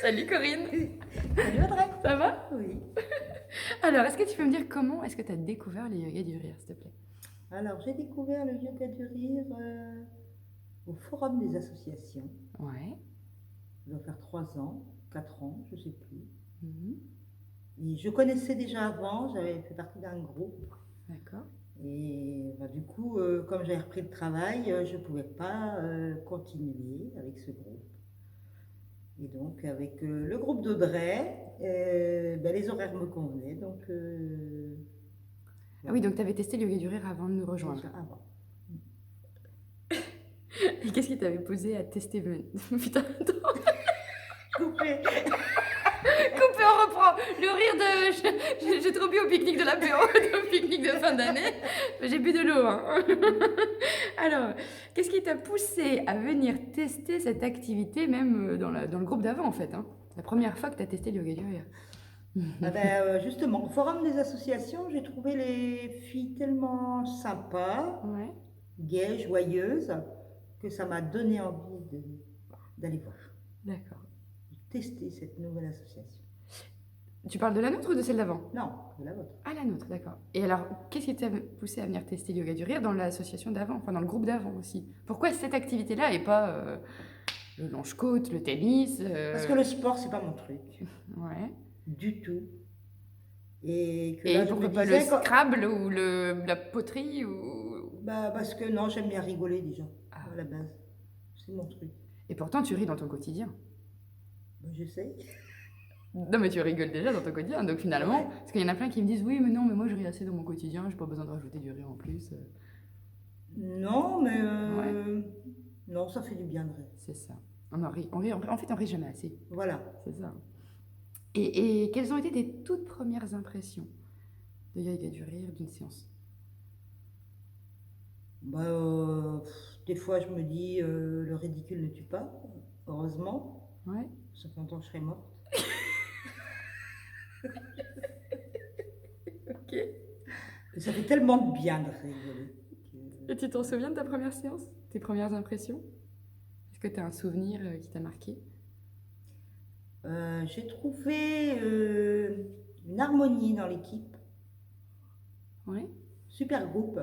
Salut Corinne, Salut Audrey. ça va? Oui. Alors, est-ce que tu peux me dire comment est-ce que tu as découvert les yoga du rire, s'il te plaît? Alors, j'ai découvert le yoga du rire au Forum des associations. Ouais. Ça doit faire 3 ans, 4 ans, je ne sais plus. Mhm. Et je connaissais déjà avant, j'avais fait partie d'un groupe. D'accord. Et du coup, comme j'avais repris le travail, je ne pouvais pas continuer avec ce groupe. Et donc, avec le groupe d'Audrey, les horaires me convenaient. Donc, Ah oui, donc tu avais testé le yoga du rire avant de nous rejoindre. déjà avant. Et qu'est-ce qui t'avait posé à tester Putain, attends. Coupé. Coupé, on reprend. Le rire de... J'ai trop bu au pique-nique de l'apéro, au pique-nique de fin d'année. J'ai bu de l'eau, hein. Alors, qu'est-ce qui t'a poussé à venir tester cette activité, même dans le groupe d'avant, en fait, hein? La première fois que tu as testé le yoga du rire. Justement, au Forum des associations, j'ai trouvé les filles tellement sympas, Ouais, gaies, joyeuses, que ça m'a donné envie d'aller voir, d'accord. tester cette nouvelle association. Tu parles de la nôtre ou de celle d'avant? Non, de la vôtre. Ah, la nôtre, d'accord. Et alors, qu'est-ce qui t'a poussé à venir tester le yoga du rire dans l'association d'avant, enfin dans le groupe d'avant aussi? Pourquoi cette activité-là et pas le longe-côte, le tennis Parce que le sport, c'est pas mon truc, Ouais. du tout. Et que Et là, je pourquoi me pas le disais, Scrabble ou la poterie ou... parce que non, j'aime bien rigoler déjà, Ah. à la base. C'est mon truc. Et pourtant, tu ris dans ton quotidien. J'essaie. Non, mais tu rigoles déjà dans ton quotidien, donc finalement, Ouais. parce qu'il y en a plein qui me disent oui, mais non, mais moi je ris assez dans mon quotidien, j'ai pas besoin de rajouter du rire en plus. Non, mais Ouais. non, ça fait du bien de rire. C'est ça. En fait, on rit jamais assez. Voilà. C'est ça. Et quelles ont été tes toutes premières impressions de yoga du rire d'une séance? Des fois, je me dis, le ridicule ne tue pas, heureusement. Ouais. Ça fait longtemps que je serais morte. Ok. Et ça fait tellement de bien de rigoler. Et tu t'en souviens de ta première séance? Tes premières impressions? Est-ce que tu as un souvenir qui t'a marqué? J'ai trouvé une harmonie dans l'équipe, Ouais. super groupe.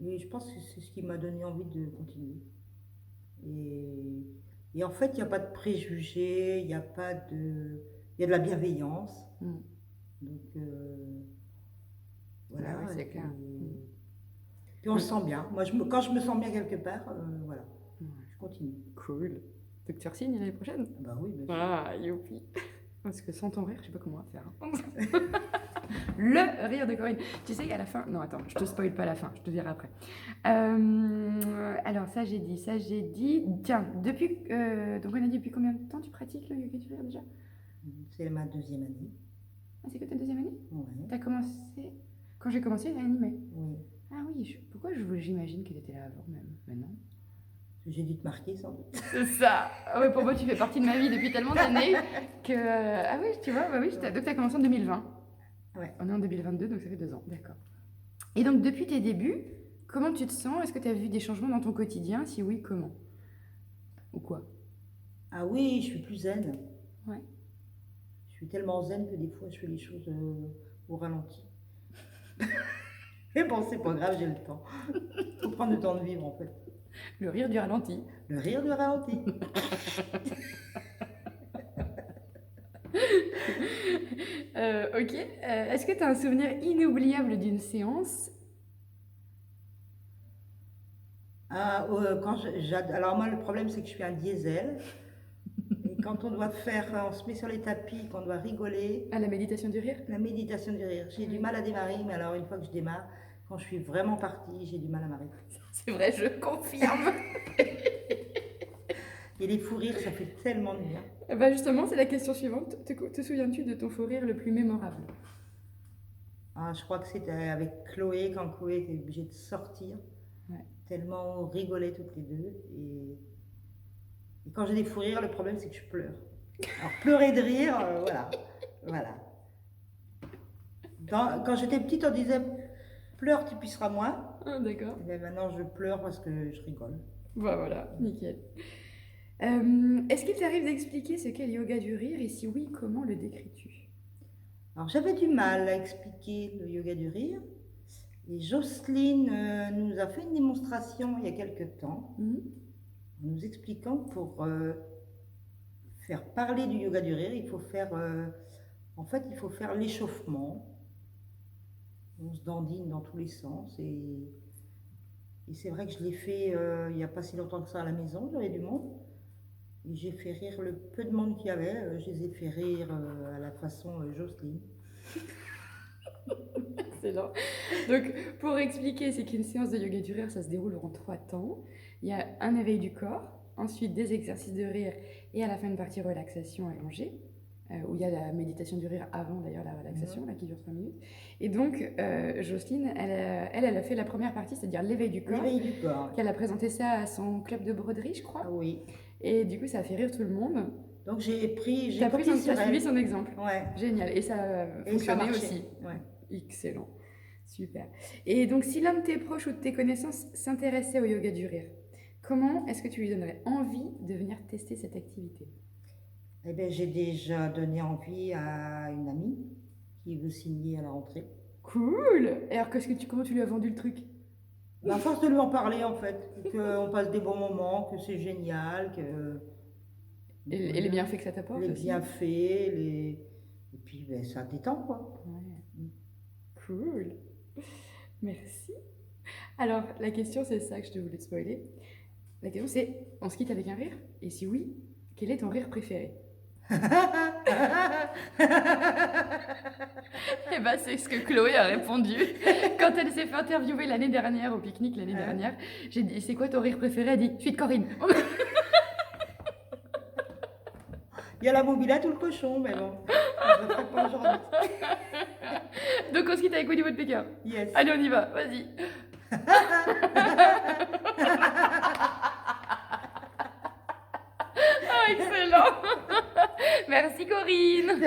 Et je pense que c'est ce qui m'a donné envie de continuer. Et en fait, il n'y a pas de préjugés, il y a pas de... Il y a de la bienveillance. Mm. Donc, voilà. Ah ouais, c'est et clair. puis on se sent bien. Moi, quand je me sens bien quelque part, voilà, Ouais. je continue. Cool. Donc tu re-signes l'année prochaine? Bah oui, bien sûr. Ah, youpi. Parce que sans ton rire, je sais pas comment on va faire, hein. Le rire de Corinne. Tu sais qu'à la fin... Non, attends, je te spoil pas la fin, je te dirai après. Alors, ça j'ai dit. Tiens, depuis... donc on a dit depuis combien de temps tu pratiques le yoga du rire déjà? C'est ma 2e année. Ah, c'est que ta 2e année? Ouais. T'as commencé... Quand j'ai commencé, j'ai animé. Oui. Ah oui, pourquoi j'imagine que t'étais là avant même? Mais non. J'ai dû te marquer sans doute. C'est ça. Ah ouais, pour moi, tu fais partie de ma vie depuis tellement d'années que... Ah oui, tu vois, bah oui, donc t'as commencé en 2020. Ouais. On est en 2022, donc ça fait 2 ans, d'accord. Et donc, depuis tes débuts, comment tu te sens? Est-ce que tu as vu des changements dans ton quotidien? Si oui, comment? Ou quoi? Ah oui, je suis plus zen. Ouais. Je suis tellement zen que des fois, je fais les choses au ralenti. Mais bon, c'est pas grave, j'ai le temps. Faut prendre le temps de vivre, en fait. Le rire du ralenti. Le rire du ralenti. Ok. Est-ce que tu as un souvenir inoubliable d'une séance? Alors moi, le problème, c'est que je suis un diesel. Et quand on doit faire, on se met sur les tapis, qu'on doit rigoler, À la méditation du rire? la méditation du rire, j'ai du mal à démarrer, mais alors une fois que je démarre, quand je suis vraiment partie, j'ai du mal à m'arrêter. C'est vrai, je confirme. Et les fous rires, ça fait tellement de bien. Bah justement, c'est la question suivante. Te souviens-tu de ton fou rire le plus mémorable? Je crois que c'était avec Chloé, quand Chloé était obligée de sortir, Ouais. tellement on rigolait toutes les deux. Et quand j'ai des fous rires, le problème, c'est que je pleure. Alors pleurer de rire, voilà. Voilà. Quand j'étais petite, on disait pleure, tu pisseras moins. Ah, d'accord. Mais maintenant, je pleure parce que je rigole. Bah voilà, nickel. Est-ce qu'il t'arrive d'expliquer ce qu'est le yoga du rire et si oui, comment le décris-tu? Alors j'avais du mal à expliquer le yoga du rire et Jocelyne nous a fait une démonstration il y a quelque temps Mhm. en nous expliquant que pour faire parler du yoga du rire, il faut faire il faut faire l'échauffement. On se dandine dans tous les sens et c'est vrai que je l'ai fait il n'y a pas si longtemps que ça à la maison, j'avais du monde. Et j'ai fait rire le peu de monde qu'il y avait, je les ai fait rire à la façon Jocelyne. Excellent. Donc, pour expliquer, c'est qu'une séance de yoga du rire, ça se déroule en 3 temps. Il y a un éveil du corps, ensuite des exercices de rire et à la fin une partie relaxation allongée, où il y a la méditation du rire avant d'ailleurs la relaxation, là, qui dure 3 minutes. Et donc, Jocelyne, elle a fait la première partie, c'est-à-dire l'éveil du corps, L'éveil du corps. qu'elle a présenté ça à son club de broderie, je crois. Ah oui. Et du coup, ça a fait rire tout le monde. Donc j'ai T'as pris suivi sur elle. son exemple. Ouais. Génial. Et ça a Et ça fonctionné marchait. aussi. Ouais. Excellent. Super. Et donc, si l'un de tes proches ou de tes connaissances s'intéressait au yoga du rire, comment est-ce que tu lui donnerais envie de venir tester cette activité? Eh bien, j'ai déjà donné envie à une amie qui veut signer à la rentrée. Cool. Et alors, comment tu lui as vendu le truc? À force de lui en parler, en fait, qu'on passe des bons moments, que c'est génial, que Et les bienfaits que ça t'apporte les aussi. bienfaits, et puis ben, ça détend, quoi. Ouais. Cool. Merci. Alors, la question, c'est ça que je te voulais te spoiler. La question, c'est, on se quitte avec un rire? Et si oui, quel est ton rire préféré? Eh ben, c'est ce que Chloé a répondu quand elle s'est fait interviewer l'année dernière au pique-nique l'année dernière. J'ai dit, c'est quoi ton rire préféré? Elle dit, celui de Corinne. Il y a la mobilette ou le cochon, mais bon, je ne le ferai pas aujourd'hui. Donc on se quitte avec Woody Woodpecker. Yes. Allez, on y va, vas-y. Oh, excellent. Merci Corinne.